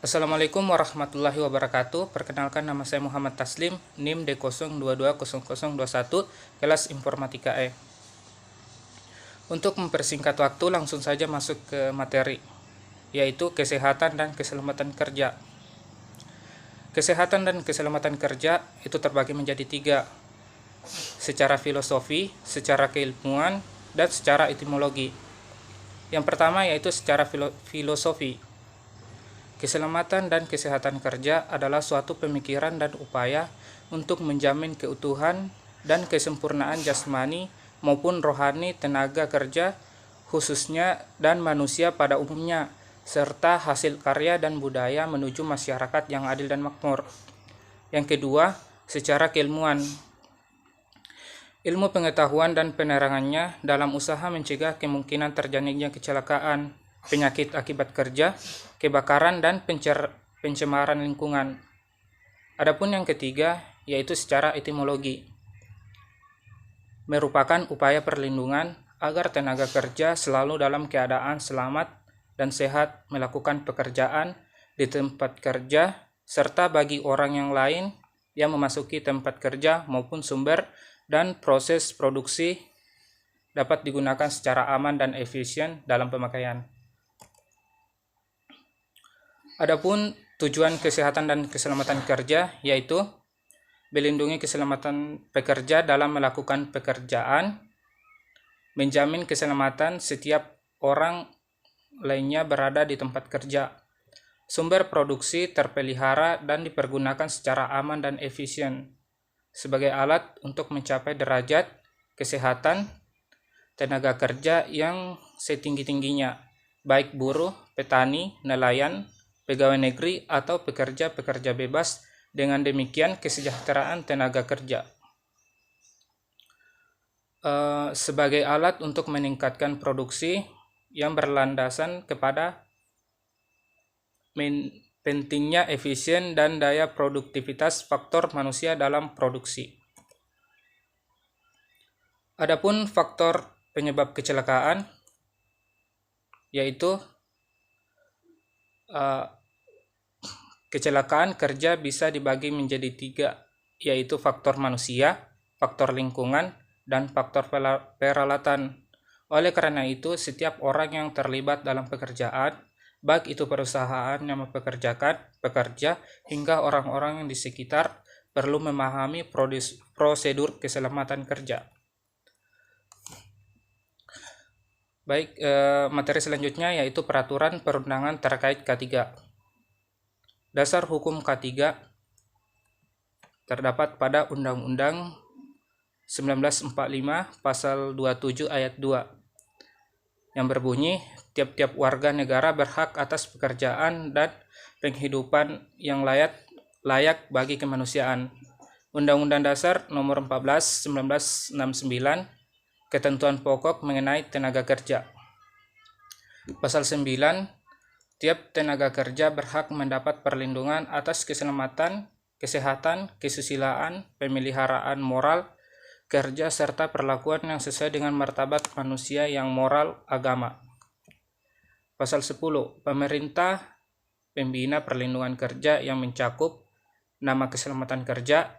Assalamualaikum warahmatullahi wabarakatuh. Perkenalkan, nama saya Muhammad Taslim, NIM D02200021, kelas Informatika E. Untuk mempersingkat waktu, langsung saja masuk ke materi, yaitu kesehatan dan keselamatan kerja. Kesehatan dan keselamatan kerja itu terbagi menjadi tiga, secara filosofi, secara keilmuan, dan secara etimologi. Yang pertama yaitu secara filosofi. Keselamatan dan kesehatan kerja adalah suatu pemikiran dan upaya untuk menjamin keutuhan dan kesempurnaan jasmani maupun rohani tenaga kerja khususnya dan manusia pada umumnya, serta hasil karya dan budaya menuju masyarakat yang adil dan makmur. Yang kedua, secara keilmuan. Ilmu pengetahuan dan penerangannya dalam usaha mencegah kemungkinan terjadinya kecelakaan, penyakit akibat kerja, kebakaran, dan pencemaran lingkungan. Adapun yang ketiga, yaitu secara etimologi, merupakan upaya perlindungan agar tenaga kerja selalu dalam keadaan selamat dan sehat melakukan pekerjaan di tempat kerja, serta bagi orang yang lain yang memasuki tempat kerja maupun sumber dan proses produksi dapat digunakan secara aman dan efisien dalam pemakaian. Adapun tujuan kesehatan dan keselamatan kerja yaitu melindungi keselamatan pekerja dalam melakukan pekerjaan, menjamin keselamatan setiap orang lainnya berada di tempat kerja, sumber produksi terpelihara dan dipergunakan secara aman dan efisien sebagai alat untuk mencapai derajat kesehatan tenaga kerja yang setinggi-tingginya, baik buruh, petani, nelayan, pegawai negeri, atau pekerja-pekerja bebas. Dengan demikian, kesejahteraan tenaga kerja sebagai alat untuk meningkatkan produksi yang berlandasan kepada pentingnya efisien dan daya produktivitas faktor manusia dalam produksi. Adapun faktor penyebab kecelakaan yaitu kecelakaan kerja bisa dibagi menjadi tiga, yaitu faktor manusia, faktor lingkungan, dan faktor peralatan. Oleh karena itu, setiap orang yang terlibat dalam pekerjaan, baik itu perusahaan yang mempekerjakan pekerja hingga orang-orang yang di sekitar, perlu memahami prosedur keselamatan kerja. Baik, materi selanjutnya yaitu peraturan perundangan terkait K3. Dasar hukum K3 terdapat pada Undang-Undang 1945 pasal 27 ayat 2 yang berbunyi, tiap-tiap warga negara berhak atas pekerjaan dan penghidupan yang layak bagi kemanusiaan. Undang-Undang Dasar Nomor 14 1969, ketentuan pokok mengenai tenaga kerja. Pasal 9, tiap tenaga kerja berhak mendapat perlindungan atas keselamatan, kesehatan, kesusilaan, pemeliharaan moral kerja, serta perlakuan yang sesuai dengan martabat manusia yang moral agama. Pasal 10, pemerintah pembina perlindungan kerja yang mencakup nama keselamatan kerja,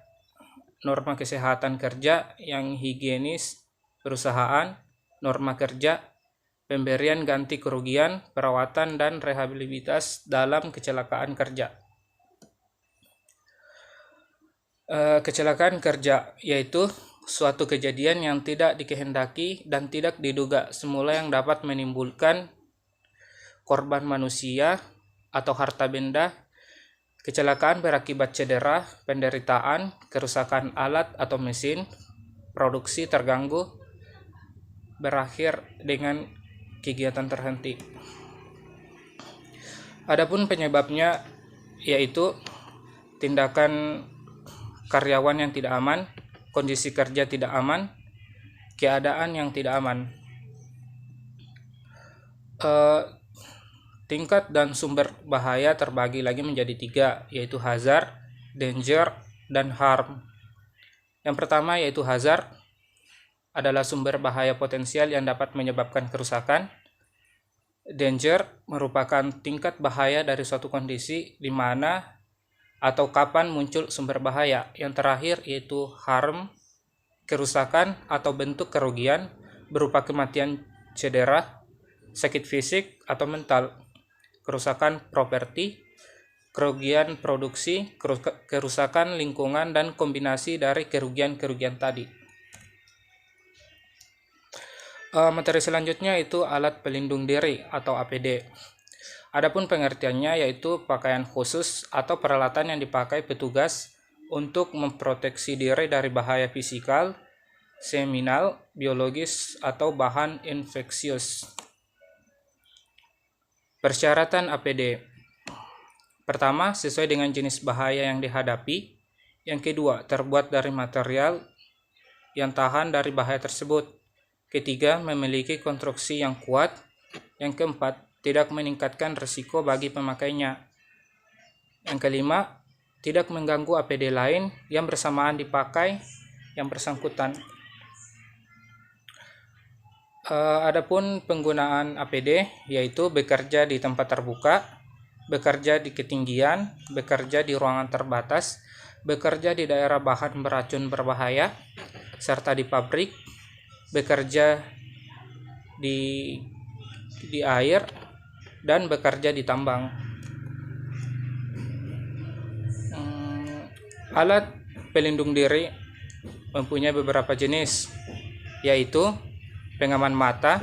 norma kesehatan kerja yang higienis perusahaan, norma kerja, pemberian ganti kerugian, perawatan, dan rehabilitasi dalam kecelakaan kerja. Kecelakaan kerja yaitu suatu kejadian yang tidak dikehendaki dan tidak diduga semula yang dapat menimbulkan korban manusia atau harta benda. Kecelakaan berakibat cedera, penderitaan, kerusakan alat atau mesin, produksi terganggu, berakhir dengan kegiatan terhenti. Adapun penyebabnya yaitu tindakan karyawan yang tidak aman, kondisi kerja tidak aman, keadaan yang tidak aman. Tingkat dan sumber bahaya terbagi lagi menjadi tiga, yaitu hazard, danger, dan harm. Yang pertama yaitu hazard, adalah sumber bahaya potensial yang dapat menyebabkan kerusakan. Danger merupakan tingkat bahaya dari suatu kondisi di mana atau kapan muncul sumber bahaya. Yang terakhir yaitu harm, kerusakan atau bentuk kerugian berupa kematian, cedera, sakit fisik atau mental, kerusakan properti, kerugian produksi, kerusakan lingkungan, dan kombinasi dari kerugian-kerugian tadi. Materi selanjutnya itu alat pelindung diri atau APD. Adapun pengertiannya yaitu pakaian khusus atau peralatan yang dipakai petugas untuk memproteksi diri dari bahaya fisikal, seminal, biologis, atau bahan infeksius. Persyaratan APD. Pertama, sesuai dengan jenis bahaya yang dihadapi. Yang kedua, terbuat dari material yang tahan dari bahaya tersebut. Ketiga, memiliki konstruksi yang kuat. Yang keempat, tidak meningkatkan risiko bagi pemakainya. Yang kelima, tidak mengganggu APD lain yang bersamaan dipakai yang bersangkutan. Adapun penggunaan APD yaitu bekerja di tempat terbuka, bekerja di ketinggian, bekerja di ruangan terbatas, bekerja di daerah bahan beracun berbahaya, serta di pabrik, bekerja di air, dan bekerja di tambang. Alat pelindung diri mempunyai beberapa jenis, yaitu pengaman mata,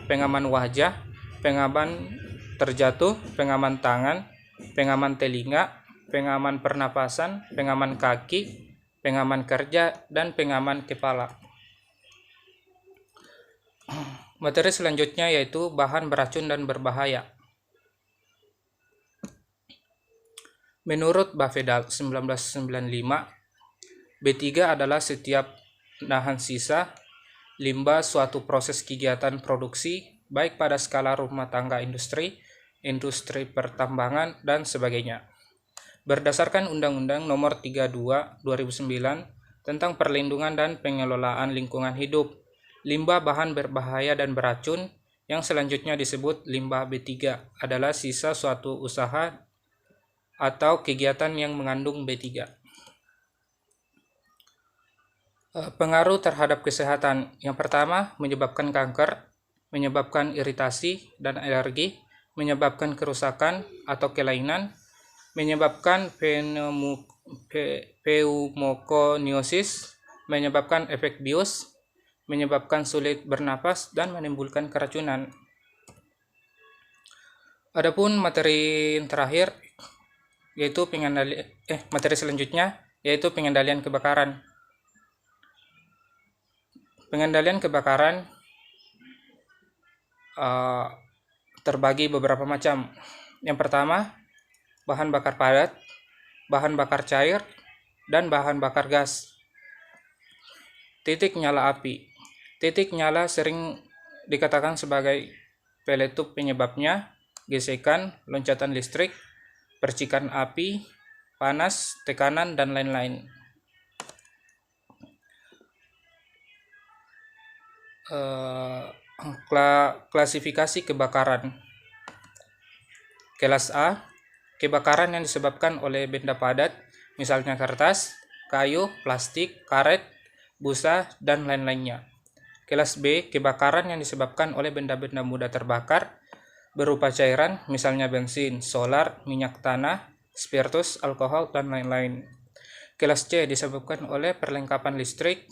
pengaman wajah, pengaman terjatuh, pengaman tangan, pengaman telinga, pengaman pernapasan, pengaman kaki, pengaman kerja, dan pengaman kepala. Materi selanjutnya yaitu bahan beracun dan berbahaya. Menurut Bavedal 1995, B3 adalah setiap nahan sisa limbah suatu proses kegiatan produksi, baik pada skala rumah tangga industri, industri pertambangan, dan sebagainya. Berdasarkan Undang-Undang Nomor 32 2009 tentang Perlindungan dan Pengelolaan Lingkungan Hidup, limbah bahan berbahaya dan beracun yang selanjutnya disebut limbah B3 adalah sisa suatu usaha atau kegiatan yang mengandung B3. Pengaruh terhadap kesehatan. Yang pertama, menyebabkan kanker, menyebabkan iritasi dan alergi, menyebabkan kerusakan atau kelainan, menyebabkan pneumokoniosis, menyebabkan efek bius, menyebabkan sulit bernapas, dan menimbulkan keracunan. Adapun materi yang terakhir yaitu materi selanjutnya yaitu pengendalian kebakaran. Pengendalian kebakaran terbagi beberapa macam. Yang pertama, bahan bakar padat, bahan bakar cair, dan bahan bakar gas. Titik nyala api. Titik nyala sering dikatakan sebagai peletup penyebabnya, gesekan, loncatan listrik, percikan api, panas, tekanan, dan lain-lain. Klasifikasi kebakaran. Kelas A, kebakaran yang disebabkan oleh benda padat, misalnya kertas, kayu, plastik, karet, busa, dan lain-lainnya. Kelas B, kebakaran yang disebabkan oleh benda-benda mudah terbakar, berupa cairan, misalnya bensin, solar, minyak tanah, spiritus, alkohol, dan lain-lain. Kelas C disebabkan oleh perlengkapan listrik,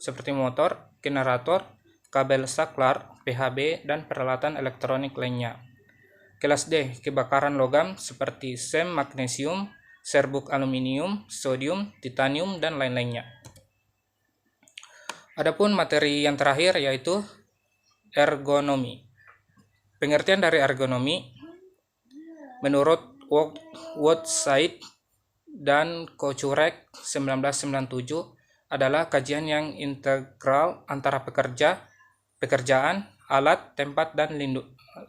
seperti motor, generator, kabel saklar, PHB, dan peralatan elektronik lainnya. Kelas D, kebakaran logam seperti sem, magnesium, serbuk aluminium, sodium, titanium, dan lain-lainnya. Adapun materi yang terakhir yaitu ergonomi. Pengertian dari ergonomi menurut Woodside dan Kochurek 1997 adalah kajian yang integral antara pekerjaan, alat, tempat, dan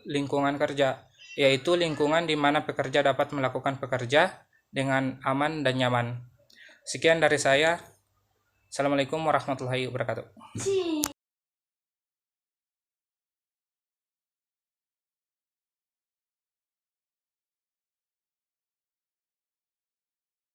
lingkungan kerja, yaitu lingkungan di mana pekerja dapat melakukan pekerja dengan aman dan nyaman. Sekian dari saya. Assalamualaikum warahmatullahi wabarakatuh.